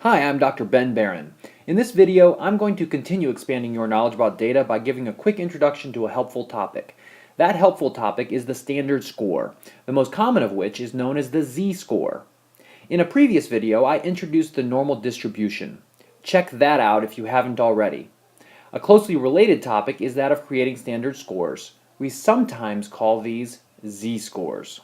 Hi, I'm Dr. Ben Barron. In this video, I'm going to continue expanding your knowledge about data by giving a quick introduction to a helpful topic. That helpful topic is the standard score, the most common of which is known as the Z-score. In a previous video, I introduced the normal distribution. Check that out if you haven't already. A closely related topic is that of creating standard scores. We sometimes call these Z-scores.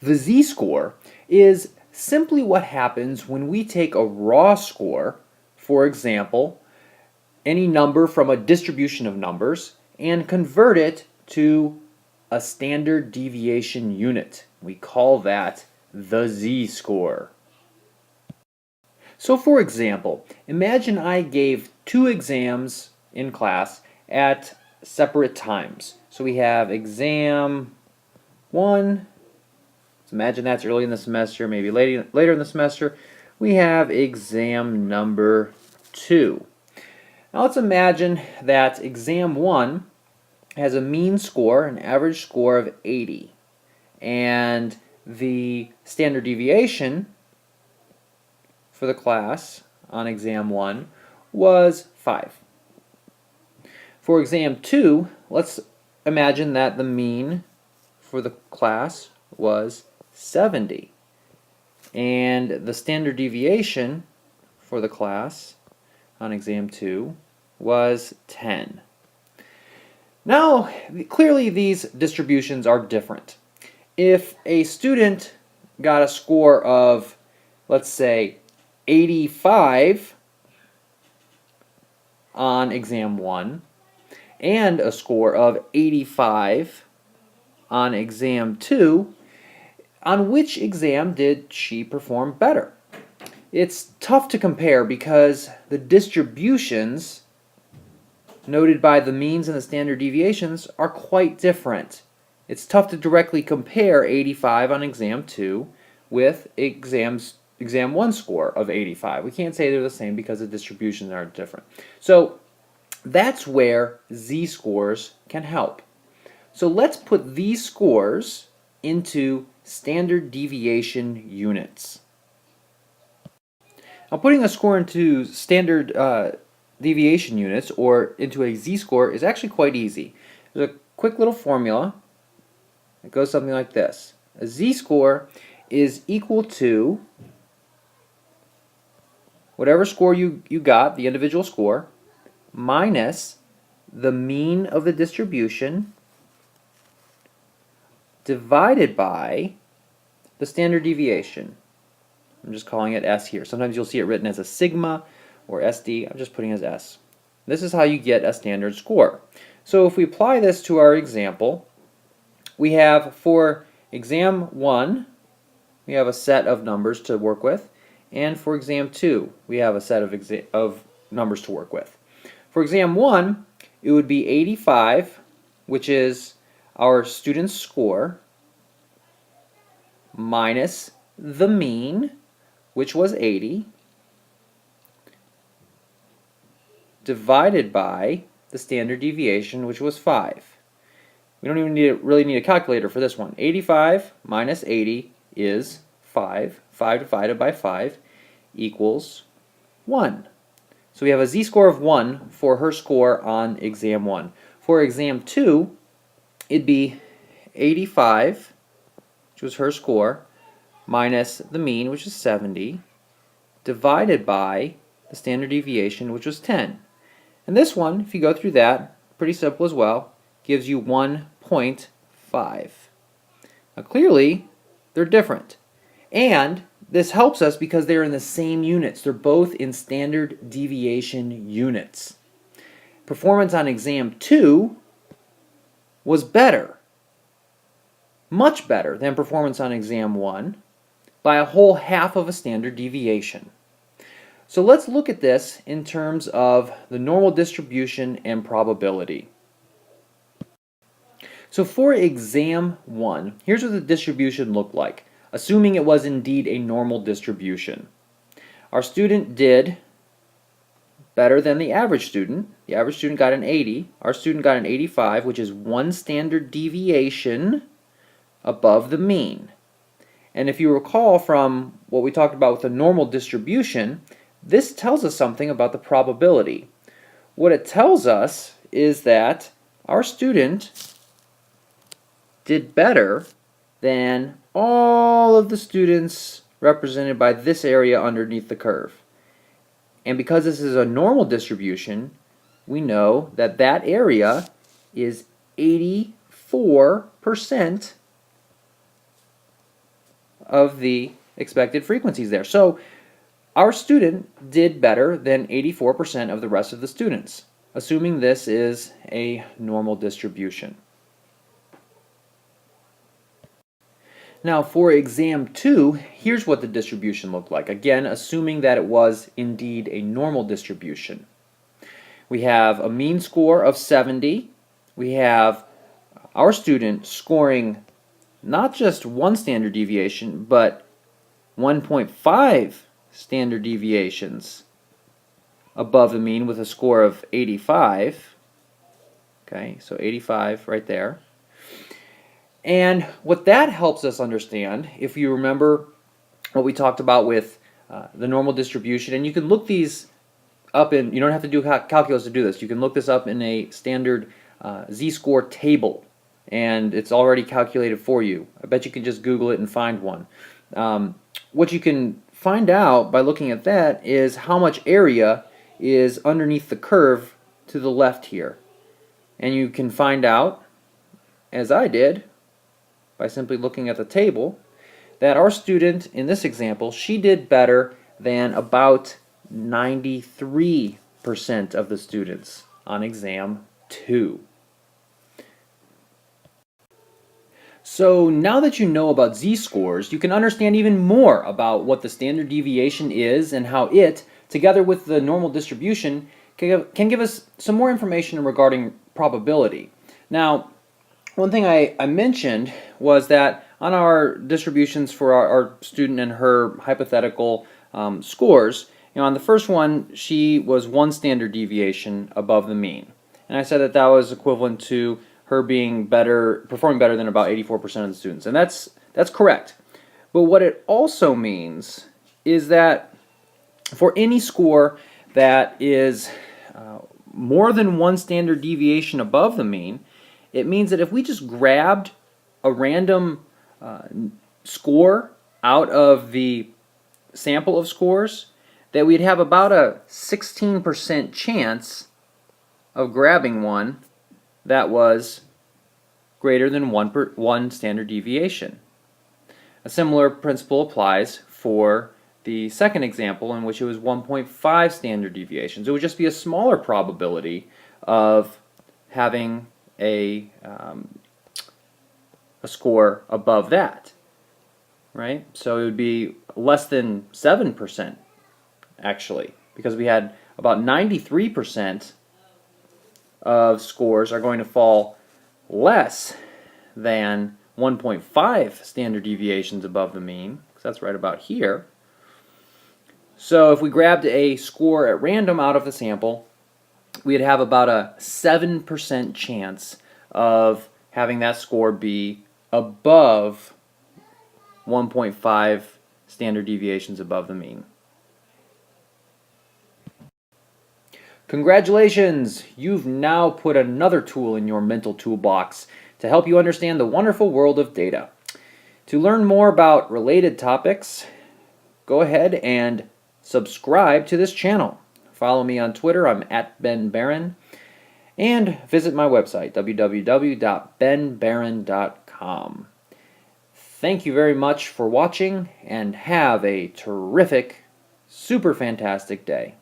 The Z-score is simply what happens when we take a raw score, for example, any number from a distribution of numbers, and convert it to a standard deviation unit. We call that the Z-score. So for example, imagine I gave two exams in class at separate times. So we have exam 1. So imagine that's early in the semester, maybe later in the semester. We have exam number 2. Now let's imagine that exam 1 has a mean score, an average score of 80. And the standard deviation for the class on exam 1 was 5. For exam 2, let's imagine that the mean for the class was 70. And the standard deviation for the class on exam 2 was 10. Now, clearly these distributions are different. If a student got a score of, let's say, 85 on exam 1 and a score of 85 on exam 2, on which exam did she perform better? It's tough to compare because the distributions noted by the means and the standard deviations are quite different. It's tough to directly compare 85 on exam 2 with exam 1 score of 85. We can't say they're the same because the distributions are different. So that's where Z-scores can help. So let's put these scores into standard deviation units. Now putting a score into standard deviation units or into a Z-score is actually quite easy. There's a quick little formula. It goes something like this. A Z-score is equal to whatever score you got, the individual score, minus the mean of the distribution divided by the standard deviation. I'm just calling it S here. Sometimes you'll see it written as a sigma or SD. I'm just putting it as S. This is how you get a standard score. So if we apply this to our example, we have for exam 1, we have a set of numbers to work with, and for exam 2, we have a set of numbers to work with. For exam 1, it would be 85, which is our student's score, minus the mean, which was 80, divided by the standard deviation, which was 5. We don't even really need a calculator for this one. 85 minus 80 is 5. 5 divided by 5 equals 1. So we have a Z-score of 1 for her score on exam 1. For exam 2, it'd be 85, which was her score, minus the mean, which is 70, divided by the standard deviation, which was 10. And this one, if you go through that, pretty simple as well, gives you 1.5. Now clearly, they're different. And this helps us because they're in the same units. They're both in standard deviation units. Performance on exam 2 was better, much better than performance on exam 1 by a whole half of a standard deviation. So let's look at this in terms of the normal distribution and probability. So for exam 1, here's what the distribution looked like, assuming it was indeed a normal distribution. Our student did better than the average student. The average student got an 80. Our student got an 85, which is one standard deviation above the mean. And if you recall from what we talked about with the normal distribution, this tells us something about the probability. What it tells us is that our student did better than all of the students represented by this area underneath the curve. And because this is a normal distribution, we know that that area is 84% of the expected frequencies there. So our student did better than 84% of the rest of the students, assuming this is a normal distribution. Now for exam 2, here's what the distribution looked like. Again, assuming that it was indeed a normal distribution. We have a mean score of 70. We have our student scoring not just one standard deviation, but 1.5 standard deviations above the mean with a score of 85. Okay, so 85 right there. And what that helps us understand, if you remember what we talked about with the normal distribution, and you can look these up in, you don't have to do calculus to do this, you can look this up in a standard Z-score table, and it's already calculated for you. I bet you can just Google it and find one. What you can find out by looking at that is how much area is underneath the curve to the left here. And you can find out, as I did, by simply looking at the table, that our student in this example, she did better than about 93% of the students on exam 2. So now that you know about z-scores, you can understand even more about what the standard deviation is and how it, together with the normal distribution, can give us some more information regarding probability. Now, one thing I mentioned was that on our distributions for our student and her hypothetical scores, on the first one, she was 1 standard deviation above the mean. And I said that that was equivalent to her being better, performing better than about 84% of the students. And that's correct. But what it also means is that for any score that is more than 1 standard deviation above the mean, it means that if we just grabbed a random score out of the sample of scores, that we'd have about a 16% chance of grabbing one that was greater than 1 standard deviation. A similar principle applies for the second example, in which it was 1.5 standard deviations. It would just be a smaller probability of having a score above that, right? So it would be less than 7% actually, because we had about 93% of scores are going to fall less than 1.5 standard deviations above the mean, because that's right about here. So if we grabbed a score at random out of the sample, we'd have about a 7% chance of having that score be above 1.5 standard deviations above the mean. Congratulations! You've now put another tool in your mental toolbox to help you understand the wonderful world of data. To learn more about related topics, go ahead and subscribe to this channel. Follow me on Twitter, I'm @BenBaron, and visit my website, www.benbaron.com. Thank you very much for watching, and have a terrific, super fantastic day.